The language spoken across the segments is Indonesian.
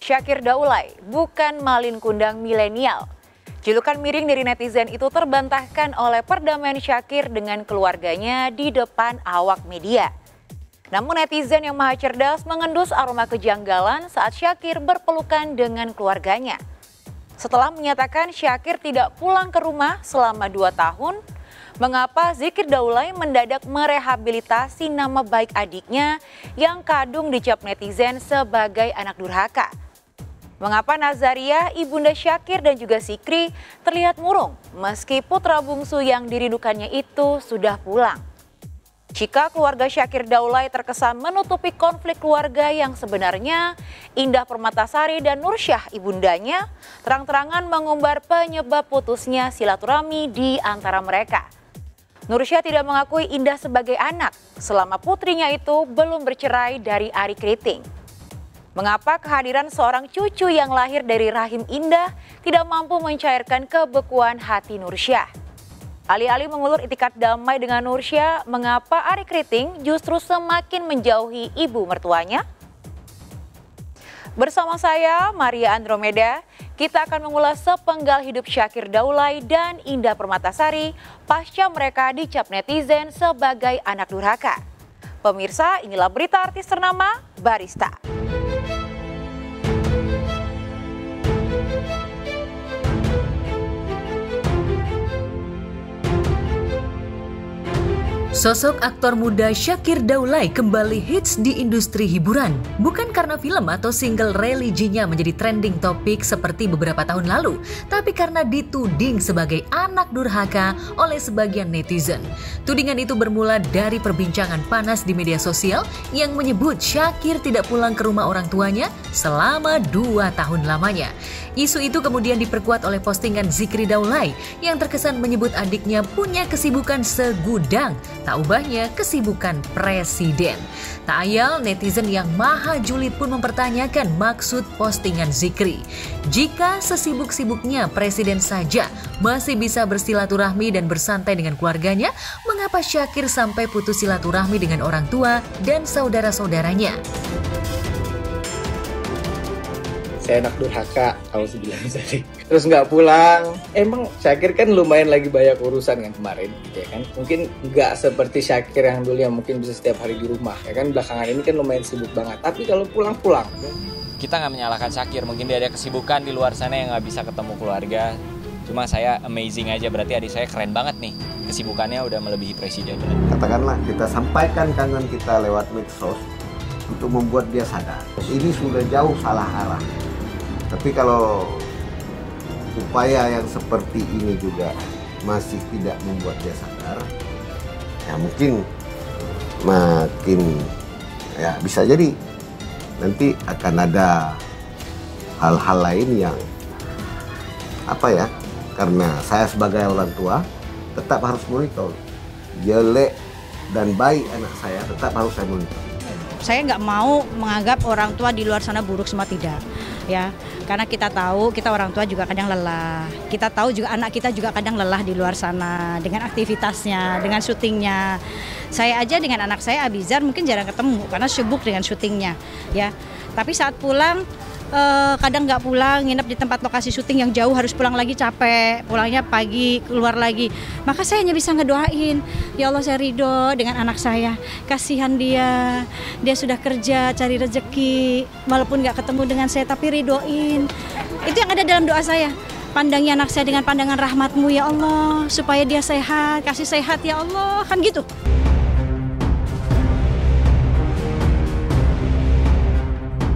Syakir Daulay bukan malin kundang milenial. Julukan miring dari netizen itu terbantahkan oleh perdamaian Syakir dengan keluarganya di depan awak media. Namun netizen yang maha cerdas mengendus aroma kejanggalan saat Syakir berpelukan dengan keluarganya. Setelah menyatakan Syakir tidak pulang ke rumah selama 2 tahun, mengapa Zikri Daulay mendadak merehabilitasi nama baik adiknya yang kadung dicap netizen sebagai anak durhaka? Mengapa Nazaria, ibunda Syakir dan juga Zikri terlihat murung meski putra bungsu yang dirindukannya itu sudah pulang? Jika keluarga Syakir Daulay terkesan menutupi konflik keluarga yang sebenarnya, Indah Permatasari dan Nursyah ibundanya terang-terangan mengumbar penyebab putusnya silaturahmi di antara mereka. Nursyah tidak mengakui Indah sebagai anak selama putrinya itu belum bercerai dari Ari Kriting. Mengapa kehadiran seorang cucu yang lahir dari rahim Indah tidak mampu mencairkan kebekuan hati Nursyah? Alih-alih mengulur itikat damai dengan Nursyah, mengapa Ari Kriting justru semakin menjauhi ibu mertuanya? Bersama saya, Maria Andromeda, kita akan mengulas sepenggal hidup Syakir Daulay dan Indah Permatasari pasca mereka dicap netizen sebagai anak durhaka. Pemirsa, inilah berita artis ternama Barista. Sosok aktor muda Syakir Daulay kembali hits di industri hiburan. Bukan karena film atau single religinya menjadi trending topik seperti beberapa tahun lalu, tapi karena dituding sebagai anak durhaka oleh sebagian netizen. Tudingan itu bermula dari perbincangan panas di media sosial yang menyebut Syakir tidak pulang ke rumah orang tuanya selama 2 tahun lamanya. Isu itu kemudian diperkuat oleh postingan Zikri Daulay yang terkesan menyebut adiknya punya kesibukan segudang, tak ubahnya kesibukan presiden. Tak ayal netizen yang maha julid pun mempertanyakan maksud postingan Zikri. Jika sesibuk-sibuknya presiden saja masih bisa bersilaturahmi dan bersantai dengan keluarganya, mengapa Syakir sampai putus silaturahmi dengan orang tua dan saudara-saudaranya? Saya anak durhaka, kalau sebilang tadi. Terus nggak pulang. Emang Syakir kan lumayan lagi banyak urusan kan kemarin, ya kan? Mungkin nggak seperti Syakir yang dulu yang mungkin bisa setiap hari di rumah, ya kan? Belakangan ini kan lumayan sibuk banget. Tapi kalau pulang-pulang, kita nggak menyalahkan Syakir. Mungkin dia ada kesibukan di luar sana yang nggak bisa ketemu keluarga. Cuma saya amazing aja, berarti adik saya keren banget nih. Kesibukannya udah melebihi presiden. Katakanlah kita sampaikan kangen kita lewat medsos untuk membuat dia sadar. Ini sudah jauh salah arah. Tapi kalau upaya yang seperti ini juga masih tidak membuat dia sadar, ya mungkin makin ya bisa jadi nanti akan ada hal-hal lain yang karena saya sebagai orang tua tetap harus monitor jelek dan baik anak saya, tetap harus saya monitor. Saya nggak mau menganggap orang tua di luar sana buruk, semua tidak, ya. Karena kita tahu, kita orang tua juga kadang lelah. Kita tahu juga anak kita juga kadang lelah di luar sana dengan aktivitasnya, dengan syutingnya. Saya aja dengan anak saya Abizar mungkin jarang ketemu karena sibuk dengan syutingnya, ya. Tapi saat pulang, kadang nggak pulang, nginep di tempat lokasi syuting yang jauh, harus pulang lagi capek, pulangnya pagi, keluar lagi. Maka saya hanya bisa ngedoain, ya Allah saya ridho dengan anak saya, kasihan dia sudah kerja, cari rezeki, walaupun nggak ketemu dengan saya tapi ridhoin. Itu yang ada dalam doa saya. Pandangi anak saya dengan pandangan rahmat-Mu ya Allah, supaya dia sehat, kasih sehat ya Allah, kan gitu.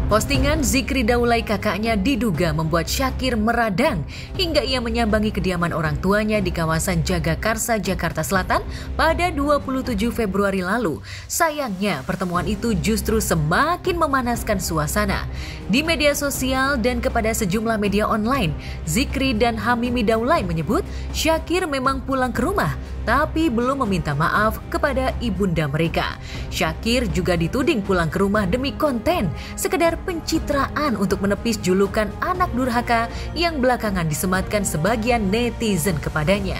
Postingan Zikri Daulay kakaknya diduga membuat Syakir meradang hingga ia menyambangi kediaman orang tuanya di kawasan Jagakarsa, Jakarta Selatan pada 27 Februari lalu. Sayangnya pertemuan itu justru semakin memanaskan suasana. Di media sosial dan kepada sejumlah media online, Zikri dan Hamimi Daulay menyebut Syakir memang pulang ke rumah tapi belum meminta maaf kepada ibunda mereka. Syakir juga dituding pulang ke rumah demi konten, sekedar pencitraan untuk menepis julukan anak durhaka yang belakangan disematkan sebagian netizen kepadanya.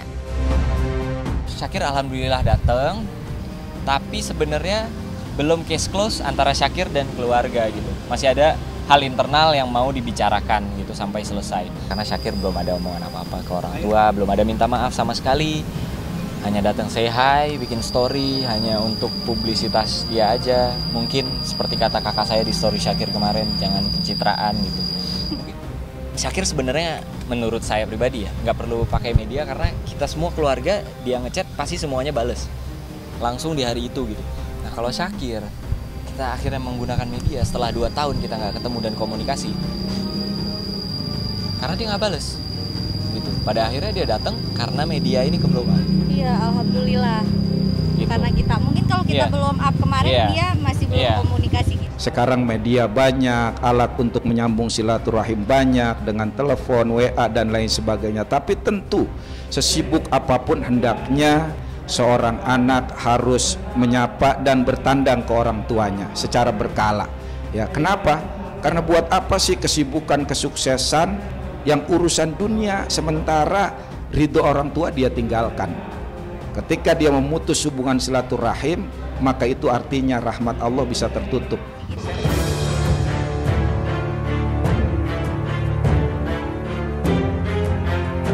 Syakir alhamdulillah datang, tapi sebenarnya belum case close antara Syakir dan keluarga gitu. Masih ada hal internal yang mau dibicarakan gitu sampai selesai. Karena Syakir belum ada omongan apa-apa ke orang tua, belum ada minta maaf sama sekali. Hanya datang say hi, bikin story, hanya untuk publisitas dia aja. Mungkin seperti kata kakak saya di story Syakir kemarin, jangan pencitraan gitu. Syakir sebenarnya menurut saya pribadi ya, nggak perlu pakai media karena kita semua keluarga dia ngechat pasti semuanya bales. Langsung di hari itu gitu. Nah kalau Syakir, kita akhirnya menggunakan media setelah 2 tahun kita nggak ketemu dan komunikasi karena dia nggak bales gitu. Pada akhirnya dia datang karena media ini kebetulan. Iya, alhamdulillah Gitu. karena kita mungkin kalau kita belum up kemarin dia masih belum komunikasi gitu. Sekarang media banyak, alat untuk menyambung silaturahim banyak dengan telepon, WA dan lain sebagainya. Tapi tentu sesibuk apapun hendaknya seorang anak harus menyapa dan bertandang ke orang tuanya secara berkala. Ya, kenapa? Karena buat apa sih kesibukan kesuksesan yang urusan dunia sementara ridho orang tua dia tinggalkan. Ketika dia memutus hubungan silaturahim, maka itu artinya rahmat Allah bisa tertutup.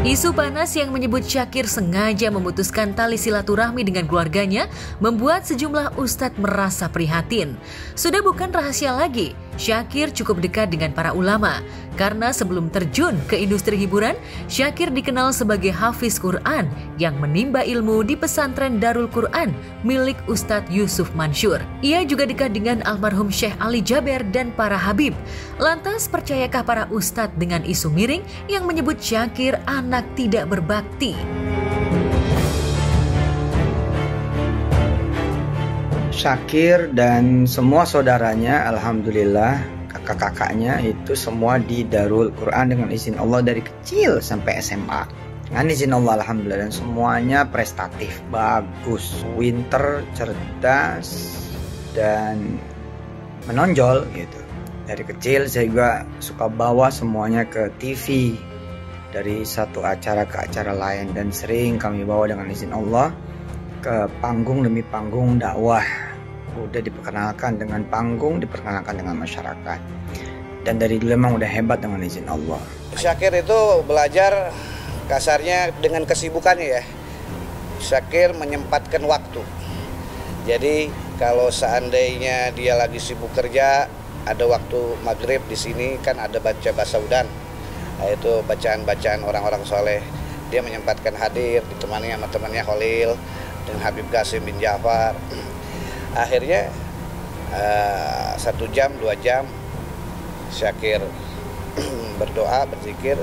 Isu panas yang menyebut Syakir sengaja memutuskan tali silaturahmi dengan keluarganya membuat sejumlah ustadz merasa prihatin. Sudah bukan rahasia lagi, Syakir cukup dekat dengan para ulama. Karena sebelum terjun ke industri hiburan, Syakir dikenal sebagai hafiz Quran yang menimba ilmu di pesantren Darul Quran milik Ustadz Yusuf Mansur. Ia juga dekat dengan almarhum Syekh Ali Jaber dan para habib. Lantas percayakah para ustadz dengan isu miring yang menyebut Syakir anak tidak berbakti? Syakir dan semua saudaranya, alhamdulillah, kakak-kakaknya itu semua di Darul Quran dengan izin Allah dari kecil sampai SMA. Dengan izin Allah, alhamdulillah, dan semuanya prestatif, bagus, pinter, cerdas, dan menonjol gitu. Dari kecil saya juga suka bawa semuanya ke TV, dari satu acara ke acara lain, dan sering kami bawa dengan izin Allah ke panggung demi panggung dakwah. Udah diperkenalkan dengan panggung, diperkenalkan dengan masyarakat, dan dari dulu memang udah hebat dengan izin Allah. Syakir itu belajar kasarnya dengan kesibukannya ya. Syakir menyempatkan waktu. Jadi kalau seandainya dia lagi sibuk kerja, ada waktu maghrib di sini kan ada baca basaudan, yaitu bacaan-bacaan orang-orang soleh. Dia menyempatkan hadir ditemani sama temannya Khalil dan Habib Qasim bin Ja'far. Akhirnya 1 jam 2 jam Syakir berdoa, berzikir,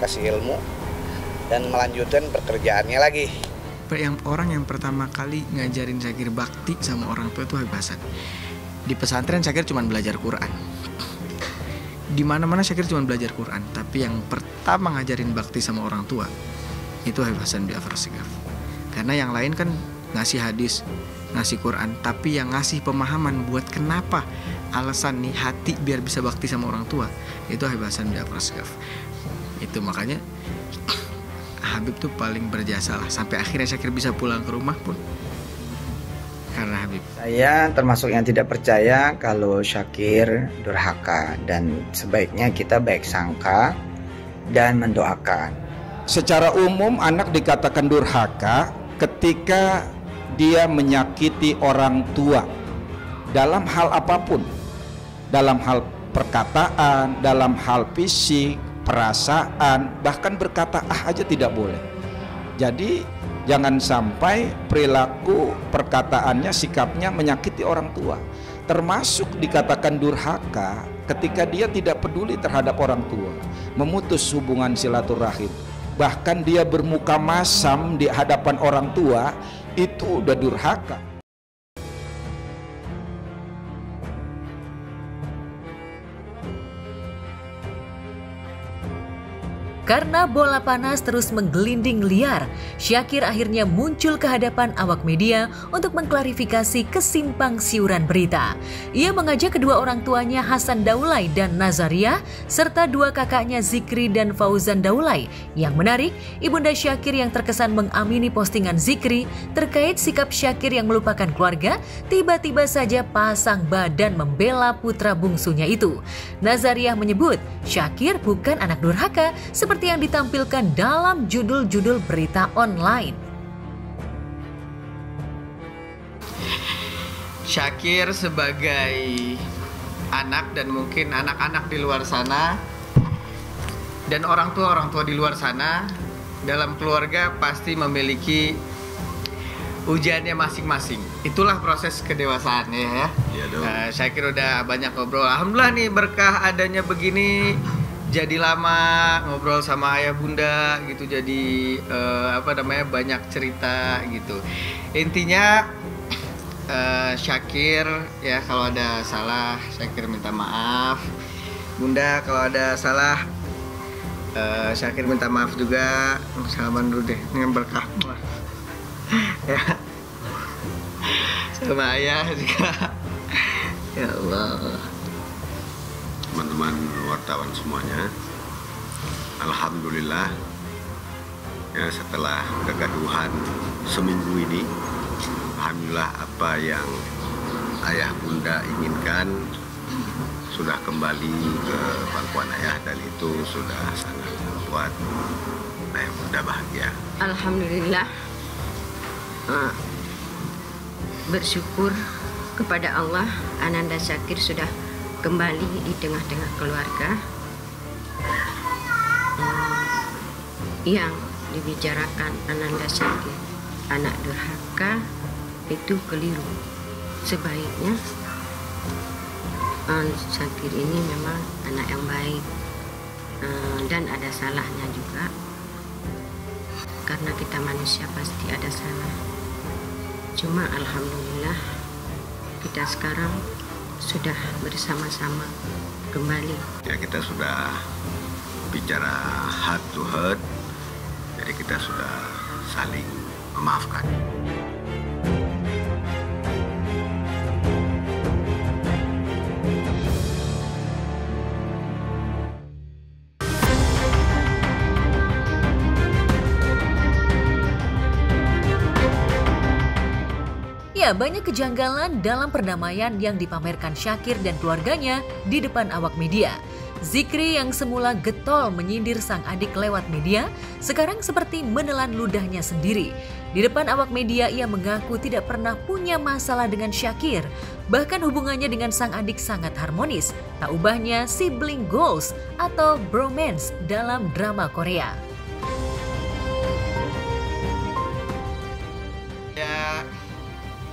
kasih ilmu, dan melanjutkan pekerjaannya lagi. Orang yang pertama kali ngajarin Syakir bakti sama orang tua itu Habib Hasan. Di pesantren Syakir cuma belajar Quran. Di mana-mana Syakir cuma belajar Quran, tapi yang pertama ngajarin bakti sama orang tua itu Habib Hasan Ja'far As-Segaf. Karena yang lain kan ngasih hadis, ngasih Quran, tapi yang ngasih pemahaman buat kenapa alasan nih hati biar bisa bakti sama orang tua itu Habib Hasan Ja'far As-Segaf. Itu makanya Habib tuh paling berjasa lah, sampai akhirnya Syakir bisa pulang ke rumah pun karena Habib. Saya termasuk yang tidak percaya kalau Syakir durhaka, dan sebaiknya kita baik sangka dan mendoakan. Secara umum anak dikatakan durhaka ketika dia menyakiti orang tua dalam hal apapun, dalam hal perkataan, dalam hal fisik, perasaan, bahkan berkata aja tidak boleh. Jadi jangan sampai perilaku perkataannya, sikapnya menyakiti orang tua. Termasuk dikatakan durhaka ketika dia tidak peduli terhadap orang tua, memutus hubungan silaturahim, bahkan dia bermuka masam di hadapan orang tua, itu udah durhaka. Karena bola panas terus menggelinding liar, Syakir akhirnya muncul ke hadapan awak media untuk mengklarifikasi kesimpang siuran berita. Ia mengajak kedua orang tuanya Hasan Daulay dan Nazariah, serta dua kakaknya Zikri dan Fauzan Daulay. Yang menarik, Ibunda Syakir yang terkesan mengamini postingan Zikri terkait sikap Syakir yang melupakan keluarga, tiba-tiba saja pasang badan membela putra bungsunya itu. Nazariah menyebut Syakir bukan anak durhaka seperti yang ditampilkan dalam judul-judul berita online. Syakir sebagai anak dan mungkin anak-anak di luar sana dan orang tua di luar sana, dalam keluarga pasti memiliki ujiannya masing-masing. Itulah proses kedewasaannya ya. Iya dong. Syakir udah banyak ngobrol. Alhamdulillah nih berkah adanya begini. Jadi lama ngobrol sama ayah bunda gitu, jadi banyak cerita gitu. Intinya Syakir ya, kalau ada salah Syakir minta maaf. Bunda kalau ada salah Syakir minta maaf juga. Salaman dulu deh dengan berkah ya. Sama ayah juga. Ya Allah. Teman-teman wartawan semuanya, alhamdulillah ya, setelah kegaduhan seminggu ini, alhamdulillah apa yang ayah bunda inginkan sudah kembali ke pangkuan ayah, dan itu sudah sangat membuat ayah bunda bahagia. Alhamdulillah, bersyukur kepada Allah, Ananda Syakir sudah kembali di tengah-tengah keluarga. Yang dibicarakan Ananda Syakir anak durhaka itu keliru. Sebaiknya Syakir ini memang anak yang baik, dan ada salahnya juga, karena kita manusia pasti ada salah. Cuma alhamdulillah kita sekarang sudah bersama-sama kembali. Ya, kita sudah bicara heart to heart, jadi kita sudah saling memaafkan. Ya, banyak kejanggalan dalam perdamaian yang dipamerkan Syakir dan keluarganya di depan awak media. Zikri yang semula getol menyindir sang adik lewat media, sekarang seperti menelan ludahnya sendiri. Di depan awak media ia mengaku tidak pernah punya masalah dengan Syakir. Bahkan hubungannya dengan sang adik sangat harmonis. Tak ubahnya sibling goals atau bromance dalam drama Korea.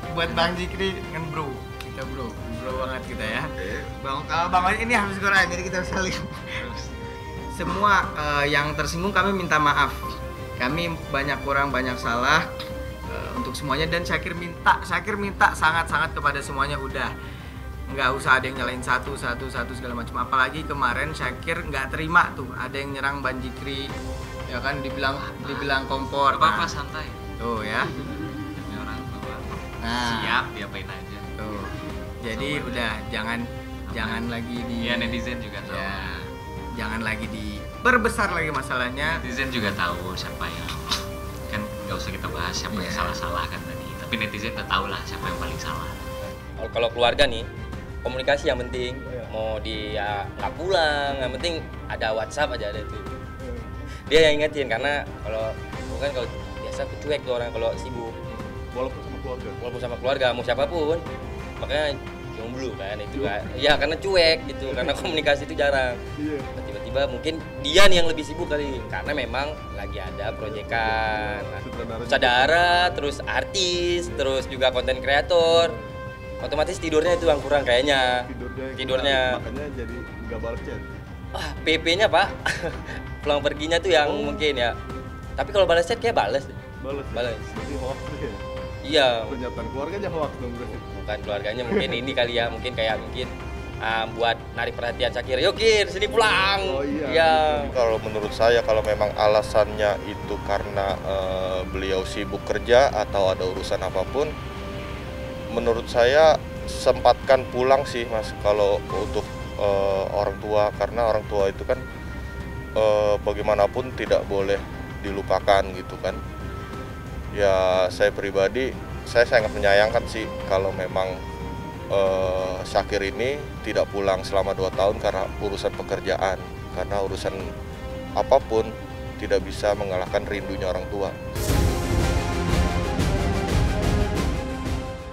Buat Bang Zikri dengan bro banget kita ya. Bang, kalau Bang ini harus goreng, jadi kita saling. Semua yang tersinggung kami minta maaf. Kami banyak kurang, banyak salah untuk semuanya, dan Syakir minta sangat-sangat kepada semuanya, udah nggak usah ada yang nyalain satu segala macam. Apalagi kemarin Syakir nggak terima tuh ada yang nyerang Bang Zikri, ya kan, dibilang kompor. Apa santai. Tuh ya. Siap diapain aja tuh. Jadi udah jangan lagi di netizen juga tahu. Ya, jangan lagi diperbesar lagi masalahnya. Netizen juga tahu siapa yang kan, nggak usah kita bahas siapa yang salah kan tadi. Tapi netizen udah tahu lah siapa yang paling salah. Kalau keluarga nih, komunikasi yang penting. Mau dia nggak pulang, yang penting ada WhatsApp aja, ada itu. Dia yang ingetin, karena kalau biasa cuek tuh orang kalau sibuk. Walaupun sama keluarga, mau siapapun, makanya jomblo kan itu kan. Ya karena cuek gitu, karena komunikasi itu jarang. Tiba-tiba mungkin dia nih yang lebih sibuk kali, karena memang lagi ada proyekan sutradara, terus artis, terus juga konten kreator. Otomatis tidurnya itu yang kurang kayaknya. Tidurnya. Makanya jadi nggak balas chat. PP-nya Pak, pulang perginya tuh yang mungkin ya. Tapi kalau balas chat kayak balas. Berarti hoax ya? Iya. Pernyataan keluarganya hoax dong berarti. Bukan keluarganya, mungkin ini kali ya, mungkin buat narik perhatian Syakir. Yuk Kir, sini pulang. Oh iya. Iya. Kalau menurut saya, kalau memang alasannya itu karena beliau sibuk kerja atau ada urusan apapun, menurut saya sempatkan pulang sih Mas, kalau untuk orang tua, karena orang tua itu kan bagaimanapun tidak boleh dilupakan gitu kan. Ya saya pribadi, saya sangat menyayangkan sih kalau memang Syakir ini tidak pulang selama 2 tahun karena urusan pekerjaan, karena urusan apapun tidak bisa mengalahkan rindunya orang tua.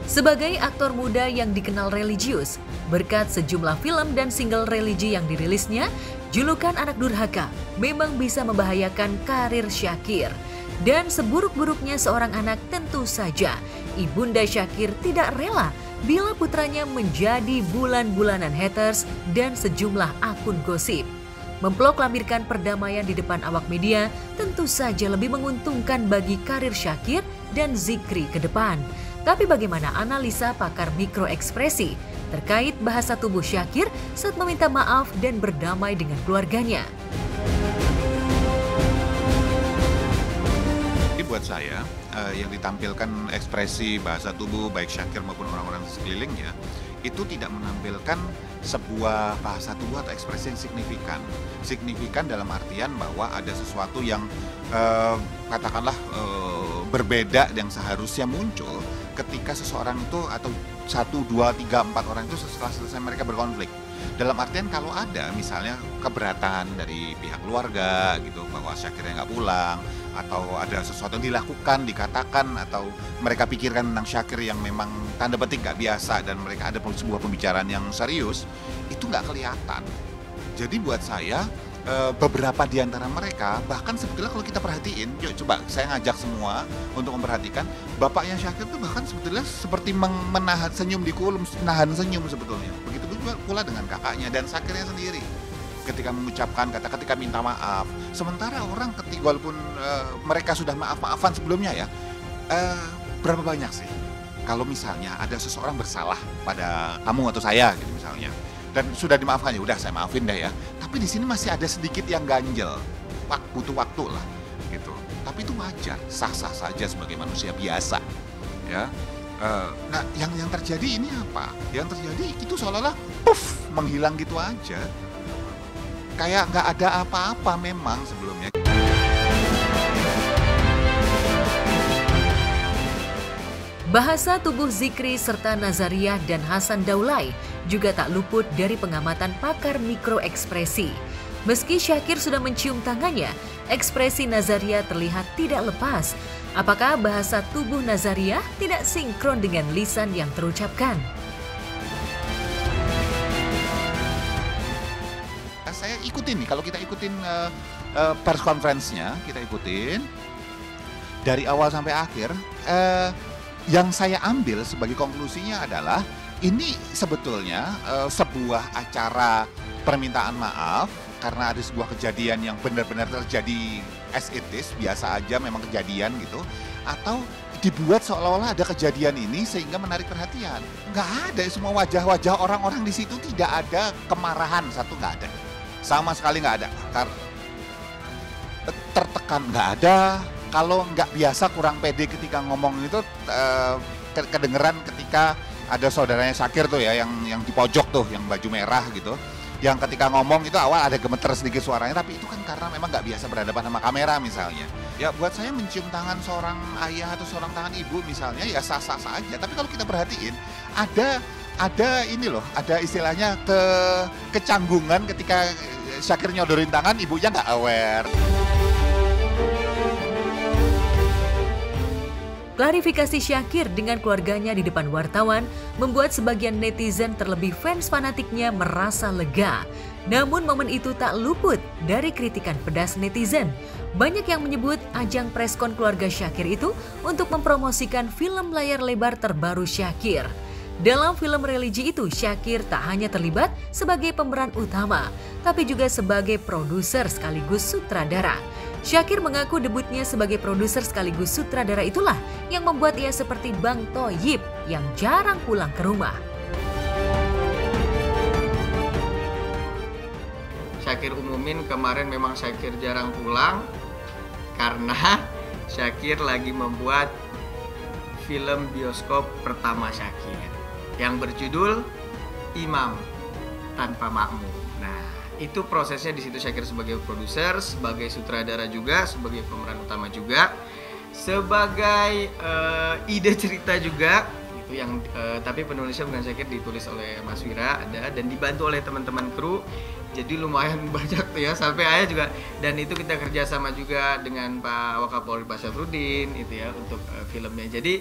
Sebagai aktor muda yang dikenal religius, berkat sejumlah film dan single religi yang dirilisnya, julukan anak durhaka memang bisa membahayakan karir Syakir. Dan seburuk-buruknya seorang anak, tentu saja Ibunda Syakir tidak rela bila putranya menjadi bulan-bulanan haters dan sejumlah akun gosip. Memproklamirkan perdamaian di depan awak media tentu saja lebih menguntungkan bagi karir Syakir dan Zikri ke depan. Tapi bagaimana analisa pakar mikroekspresi terkait bahasa tubuh Syakir saat meminta maaf dan berdamai dengan keluarganya? Buat saya, yang ditampilkan ekspresi bahasa tubuh baik Syakir maupun orang-orang sekelilingnya itu tidak menampilkan sebuah bahasa tubuh atau ekspresi yang signifikan. Signifikan dalam artian bahwa ada sesuatu yang katakanlah berbeda yang seharusnya muncul ketika seseorang itu atau 1, 2, 3, 4 orang itu setelah selesai mereka berkonflik. Dalam artian kalau ada misalnya keberatan dari pihak keluarga gitu bahwa Syakirnya nggak pulang, atau ada sesuatu yang dilakukan, dikatakan, atau mereka pikirkan tentang Syakir yang memang tanda petik nggak biasa dan mereka ada sebuah pembicaraan yang serius, itu nggak kelihatan. Jadi buat saya beberapa di antara mereka, bahkan sebetulnya kalau kita perhatiin, yuk coba saya ngajak semua untuk memperhatikan, bapaknya Syakir itu bahkan sebetulnya seperti menahan senyum di kulum, menahan senyum sebetulnya. Begitu pula dengan kakaknya dan Syakirnya sendiri. Ketika mengucapkan kata, ketika minta maaf, sementara orang ketika walaupun mereka sudah maaf-maafan sebelumnya ya, berapa banyak sih kalau misalnya ada seseorang bersalah pada kamu atau saya gitu misalnya, dan sudah dimaafkan, ya udah saya maafin deh ya, tapi di sini masih ada sedikit yang ganjel, butuh waktu lah gitu. Tapi itu wajar, sah-sah saja sebagai manusia biasa ya. Nah yang terjadi ini apa? Yang terjadi itu seolah-olah puff menghilang gitu aja. Kayak nggak ada apa-apa memang sebelumnya. Bahasa tubuh Zikri serta Nazariah dan Hasan Daulay juga tak luput dari pengamatan pakar mikroekspresi. Meski Syakir sudah mencium tangannya, ekspresi Nazariah terlihat tidak lepas. Apakah bahasa tubuh Nazariah tidak sinkron dengan lisan yang terucapkan? Saya ikutin nih, kalau kita ikutin press conference-nya, kita ikutin dari awal sampai akhir, yang saya ambil sebagai konklusinya adalah ini sebetulnya sebuah acara permintaan maaf karena ada sebuah kejadian yang benar-benar terjadi as it is, biasa aja memang kejadian gitu, atau dibuat seolah-olah ada kejadian ini sehingga menarik perhatian. Nggak ada, semua wajah-wajah orang-orang di situ tidak ada kemarahan, satu nggak ada. Sama sekali nggak ada, tertekan nggak ada. Kalau nggak biasa kurang pede ketika ngomong itu kedengeran ketika ada saudaranya Syakir tuh ya, yang di pojok tuh, yang baju merah gitu, yang ketika ngomong itu awal ada gemeter sedikit suaranya, tapi itu kan karena memang nggak biasa berhadapan sama kamera misalnya. Ya buat saya mencium tangan seorang ayah atau seorang tangan ibu misalnya ya sah-sah saja, tapi kalau kita perhatiin ada ini loh, ada istilahnya kecanggungan ketika Syakir nyodorin tangan, ibunya nggak aware. Klarifikasi Syakir dengan keluarganya di depan wartawan membuat sebagian netizen terlebih fans fanatiknya merasa lega. Namun momen itu tak luput dari kritikan pedas netizen. Banyak yang menyebut ajang preskon keluarga Syakir itu untuk mempromosikan film layar lebar terbaru Syakir. Dalam film religi itu, Syakir tak hanya terlibat sebagai pemeran utama, tapi juga sebagai produser sekaligus sutradara. Syakir mengaku debutnya sebagai produser sekaligus sutradara itulah yang membuat ia seperti Bang Thoyib yang jarang pulang ke rumah. Syakir umumin kemarin memang Syakir jarang pulang karena Syakir lagi membuat film bioskop pertama Syakir yang berjudul Imam Tanpa Makmum. Nah, itu prosesnya di situ Syakir sebagai produser, sebagai sutradara juga, sebagai pemeran utama juga, sebagai ide cerita juga. Itu yang tapi penulisnya bukan Syakir, ditulis oleh Mas Wira ada dan dibantu oleh teman-teman kru. Jadi lumayan banyak tuh ya, sampai ayah juga, dan itu kita kerjasama juga dengan Pak Wakapolri Pak Syafruddin itu ya untuk filmnya. Jadi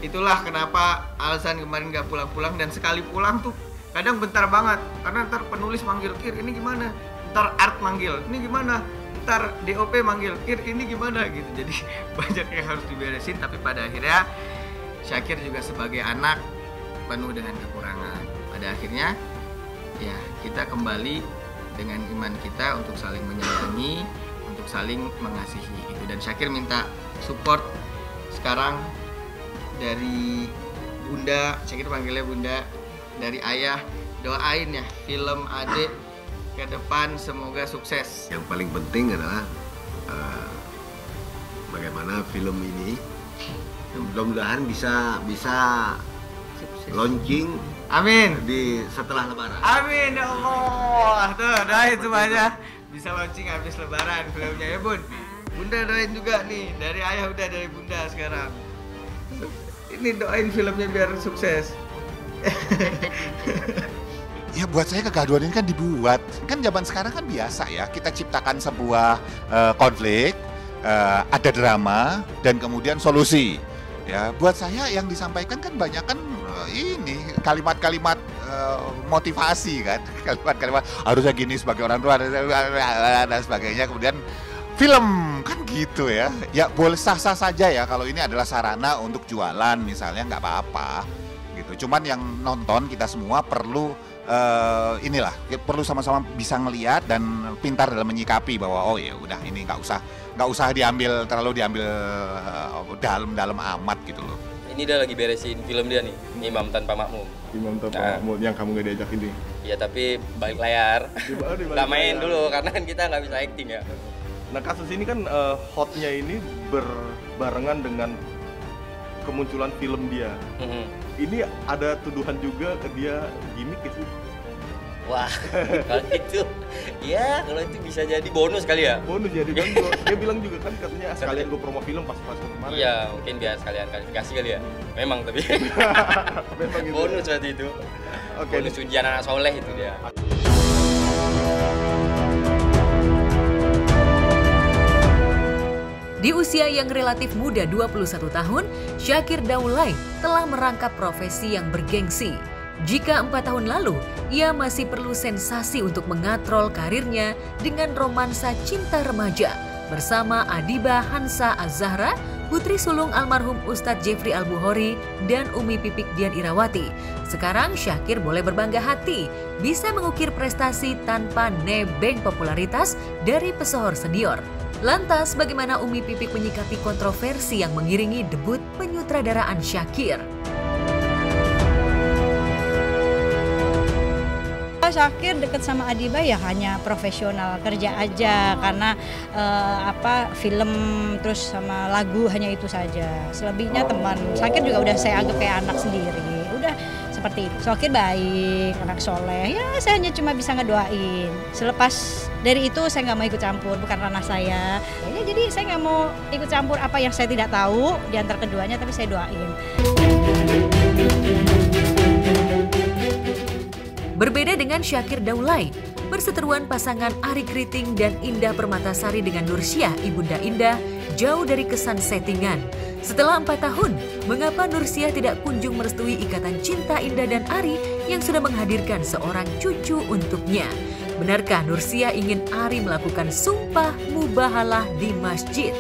itulah kenapa alasan kemarin nggak pulang-pulang, dan sekali pulang tuh kadang bentar banget karena ntar penulis manggil Kir ini gimana, ntar art manggil ini gimana, ntar DOP manggil Kir ini gimana gitu. Jadi banyak yang harus diberesin, tapi pada akhirnya Syakir juga sebagai anak penuh dengan kekurangan. Pada akhirnya ya kita kembali dengan iman kita untuk saling menyayangi, untuk saling mengasihi itu. Dan Syakir minta support sekarang dari Bunda, Syakir panggilnya Bunda, dari ayah, doain ya film adik ke depan semoga sukses. Yang paling penting adalah bagaimana film ini mudah-mudahan bisa launching. Amin. Setelah Lebaran. Amin ya Allah. Tuh doain semuanya bisa launching habis Lebaran filmnya ya Bun. Bunda doain juga nih, dari ayah udah, dari Bunda sekarang. Ini doain filmnya biar sukses. Ya buat saya kegaduhan ini kan dibuat. Kan zaman sekarang kan biasa ya, kita ciptakan sebuah konflik, ada drama, dan kemudian solusi. Ya buat saya yang disampaikan kan banyak kan ini kalimat-kalimat motivasi kan, kalimat-kalimat harusnya gini sebagai orang tua dan sebagainya. Kemudian film kan gitu ya, ya boleh sah-sah saja ya kalau ini adalah sarana untuk jualan misalnya, nggak apa-apa gitu. Cuman yang nonton kita semua perlu inilah, perlu sama-sama bisa ngelihat dan pintar dalam menyikapi bahwa oh ya udah ini nggak usah terlalu diambil dalam amat gitu loh. Ini dia lagi beresin film dia nih, Imam Tanpa Makmum. Imam Tanpa Makmum yang kamu gak diajak ini. Iya tapi balik layar, nggak main dulu karena kan kita nggak bisa acting ya. Nah kasus ini kan hotnya ini berbarengan dengan kemunculan film dia. Ini ada tuduhan juga ke dia gimmick gitu. Wah, kalau itu, ya kalau itu bisa jadi bonus kali ya. Bonus jadi kan, dia bilang juga kan katanya sekalian gue promo film pas kemarin. Iya, mungkin biar sekalian kualifikasi kali ya. Memang tapi memang gitu bonus ya? berarti itu. Oke. Bonus ujian anak soleh itu dia. Di usia yang relatif muda 21 tahun, Syakir Daulay telah merangkap profesi yang bergengsi. Jika 4 tahun lalu, ia masih perlu sensasi untuk mengatrol karirnya dengan romansa cinta remaja bersama Adiba Hansa Az-Zahra, putri sulung almarhum Ustadz Jeffrey Al-Bukhari dan Umi Pipik Dian Irawati. Sekarang Syakir boleh berbangga hati bisa mengukir prestasi tanpa nebeng popularitas dari pesohor senior. Lantas bagaimana Umi Pipik menyikapi kontroversi yang mengiringi debut penyutradaraan Syakir? Syakir deket sama Adiba ya hanya profesional kerja aja karena film terus sama lagu hanya itu saja. Selebihnya teman. Syakir juga udah saya anggap kayak anak sendiri. Udah seperti itu. Syakir baik, anak soleh. Ya saya hanya cuma bisa ngedoain. Selepas dari itu saya nggak mau ikut campur, bukan ranah saya. Ya, jadi saya nggak mau ikut campur apa yang saya tidak tahu di antara keduanya, tapi saya doain. Berbeda dengan Syakir Daulay, perseteruan pasangan Ari Kriting dan Indah Permatasari dengan Nursyah Ibunda Indah jauh dari kesan settingan. Setelah 4 tahun, mengapa Nursyah tidak kunjung merestui ikatan cinta Indah dan Ari yang sudah menghadirkan seorang cucu untuknya? Benarkah Nursyah ingin Ari melakukan sumpah mubahalah di masjid?